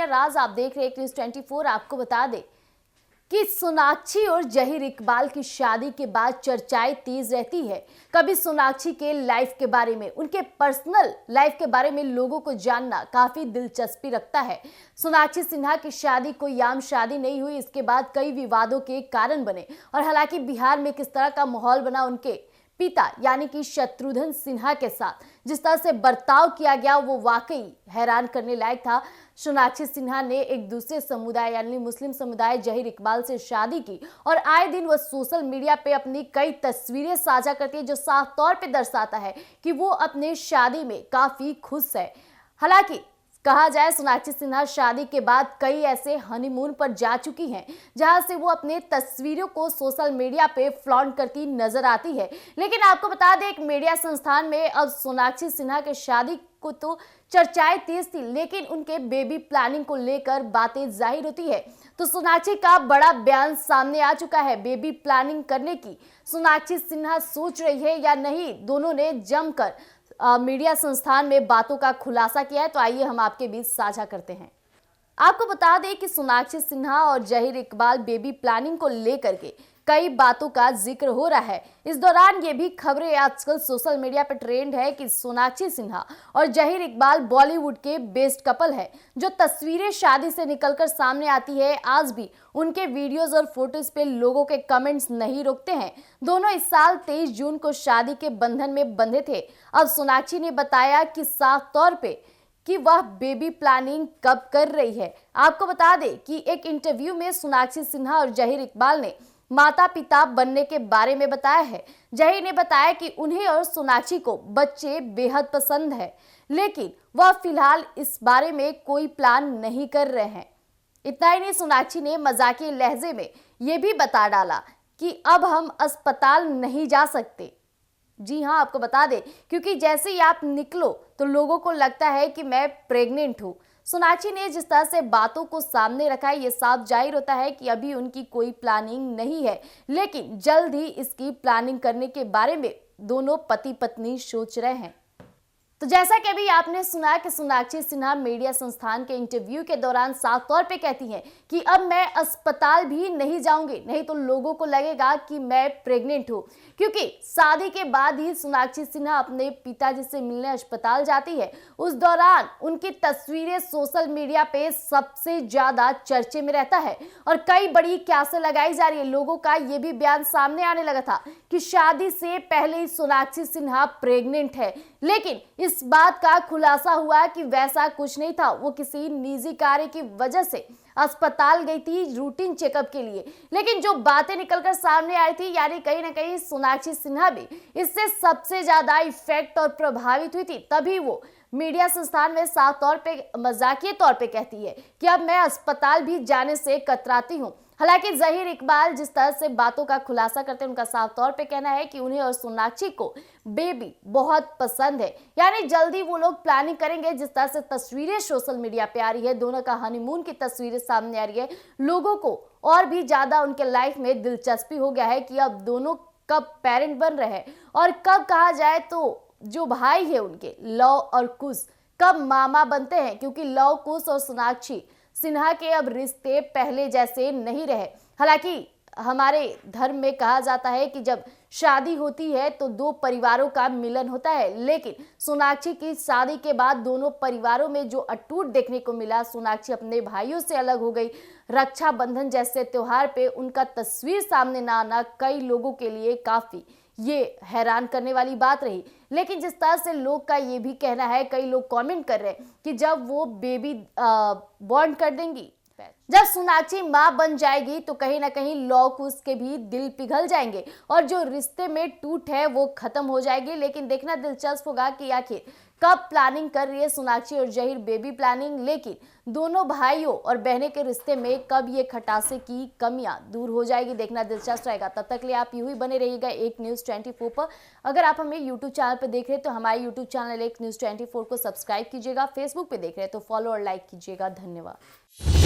है राज, आप देख रहे हैं न्यूज़ 24। आपको बता दें कि सोनाक्षी और जहीर इकबाल की शादी के बाद चर्चाएं तेज रहती है। कभी सोनाक्षी के लाइफ के बारे में, उनके पर्सनल लाइफ के बारे में लोगों को जानना काफी दिलचस्पी रखता है। सोनाक्षी सिन्हा की शादी कोई आम शादी नहीं हुई, इसके बाद कई विवादों के कारण बने। और हालांकि बिहार में किस तरह का माहौल बना उनके पिता यानी कि शत्रुघ्न सिन्हा के साथ, जिस तरह से बर्ताव किया गया वो वाकई हैरान करने लायक था। सोनाक्षी सिन्हा ने एक दूसरे समुदाय यानी मुस्लिम समुदाय जहीर इकबाल से शादी की और आए दिन वह सोशल मीडिया पे अपनी कई तस्वीरें साझा करती है, जो साफ तौर पे दर्शाता है कि वो अपने शादी में काफी खुश है। हालांकि कहा जाए सोनाक्षी सिन्हा शादी के बाद कई ऐसे हनीमून पर जा चुकी हैं जहां से वो अपने तस्वीरों को सोशल मीडिया पे फ्लॉन्ट करती नजर आती है। लेकिन आपको बता दें, एक मीडिया संस्थान में अब सोनाक्षी सिन्हा के शादी को तो चर्चाएं तेज थी, लेकिन उनके बेबी प्लानिंग को लेकर बातें जाहिर होती है। तो सोनाक्षी का बड़ा बयान सामने आ चुका है। बेबी प्लानिंग करने की सोनाक्षी सिन्हा सोच रही है या नहीं, दोनों ने जमकर मीडिया संस्थान में बातों का खुलासा किया है। तो आइए हम आपके बीच साझा करते हैं। आपको बता दें कि सोनाक्षी सिन्हा और जहीर इकबाल बेबी प्लानिंग को लेकर के कई बातों का जिक्र हो रहा है। इस दौरान ये भी खबरें आजकल सोशल मीडिया पर ट्रेंड है कि सोनाक्षी सिन्हा और जहीर इकबाल बॉलीवुड के बेस्ट कपल है। जो तस्वीरें शादी से निकलकर सामने आती है, आज भी उनके वीडियोस और फोटोज पे लोगों के कमेंट्स नहीं रुकते हैं। दोनों इस साल 23 जून को शादी के बंधन में बंधे थे। अब सोनाक्षी ने बताया कि साफ तौर पे कि वह बेबी प्लानिंग कब कर रही है। आपको बता दें कि एक इंटरव्यू में सोनाक्षी सिन्हा और जहीर इकबाल ने माता पिता बनने के बारे में बताया है। जहीर ने बताया कि उन्हें और सोनाक्षी को बच्चे बेहद पसंद है, लेकिन वह फिलहाल इस बारे में कोई प्लान नहीं कर रहे हैं। इतना ही नहीं, सोनाक्षी ने मजाकिया लहजे में यह भी बता डाला कि अब हम अस्पताल नहीं जा सकते। जी हाँ, आपको बता दें, क्योंकि जैसे ही आप निकलो तो लोगों को लगता है कि मैं प्रेग्नेंट हूँ। सोनाक्षी ने जिस तरह से बातों को सामने रखा है, ये साफ जाहिर होता है कि अभी उनकी कोई प्लानिंग नहीं है, लेकिन जल्द ही इसकी प्लानिंग करने के बारे में दोनों पति पत्नी सोच रहे हैं। तो जैसा कि अभी आपने सुना कि सोनाक्षी सिन्हा मीडिया संस्थान के इंटरव्यू के दौरान साफ तौर पे कहती हैं कि अब मैं अस्पताल भी नहीं जाऊंगी, नहीं तो लोगों को लगेगा कि मैं प्रेग्नेंट हूं। क्योंकि शादी के बाद ही सोनाक्षी सिन्हा अपने पिताजी से मिलने अस्पताल जाती है। उस दौरान उनकी तस्वीरें सोशल मीडिया पे सबसे ज्यादा चर्चे में रहता है और कई बड़ी क्यासें लगाई जा रही है। लोगों का ये भी बयान सामने आने लगा था कि शादी से पहले ही सोनाक्षी सिन्हा प्रेग्नेंट है, लेकिन इस बात का खुलासा हुआ कि वैसा कुछ नहीं था। वो किसी निजी कार्य की वजह से अस्पताल गई थी रूटीन चेकअप के लिए। लेकिन जो बातें निकलकर सामने आई थी, यानी कहीं ना कहीं सोनाक्षी सिन्हा भी इससे सबसे ज्यादा इफेक्ट और प्रभावित हुई थी। तभी वो मीडिया संस्थान में साफ तौर पे मजाकिया तौर पे कहती है कि अब मैं अस्पताल भी जाने से कतराती हूँ। हालांकि जहीर इकबाल जिस तरह से बातों का खुलासा करते हैं, उनका साफ तौर पे कहना है कि उन्हें और सोनाक्षी को बेबी बहुत पसंद है, यानी जल्दी वो लोग प्लानिंग करेंगे। जिस तरह से तस्वीरें सोशल मीडिया पे आ रही है, दोनों का हनीमून की तस्वीरें सामने आ रही है, लोगों को और भी ज्यादा उनके लाइफ में दिलचस्पी हो गया है कि अब दोनों कब पेरेंट बन रहे हैं और कब कहा जाए तो जो भाई है उनके लव और कुश कब मामा बनते हैं। क्योंकि लव कुश और सोनाक्षी सिन्हा के अब रिश्ते पहले जैसे नहीं रहे। हालांकि हमारे धर्म में कहा जाता है कि जब शादी होती है तो दो परिवारों का मिलन होता है, लेकिन सोनाक्षी की शादी के बाद दोनों परिवारों में जो अटूट देखने को मिला, सोनाक्षी अपने भाइयों से अलग हो गई। रक्षाबंधन जैसे त्योहार पे उनका तस्वीर सामने ना आना कई लोगों के लिए काफी ये हैरान करने वाली बात रही। लेकिन जिस तरह से लोग का ये भी कहना है, कई लोग कमेंट कर रहे हैं कि जब वो बेबी बॉर्न कर देंगी, जब सोनाक्षी मां बन जाएगी तो कहीं ना कहीं लौ कुश के भी दिल पिघल जाएंगे और जो रिश्ते में टूट है वो खत्म हो जाएगी। लेकिन देखना दिलचस्प होगा कि आखिर कब प्लानिंग कर रही है सोनाक्षी और जहीर बेबी प्लानिंग, लेकिन दोनों भाइयों और बहनें के रिश्ते में कब ये खटासे की कमियां दूर हो जाएगी, देखना दिलचस्प रहेगा। तब तक के लिए आप यूं ही बने रहिएगा एक न्यूज़ 24 पर। अगर आप हमें यूट्यूब चैनल पर देख रहे हैं तो हमारे यूट्यूब चैनल एक न्यूज़ 24 को सब्सक्राइब कीजिएगा। फेसबुक पे देख रहे हैं तो फॉलो और लाइक कीजिएगा। धन्यवाद।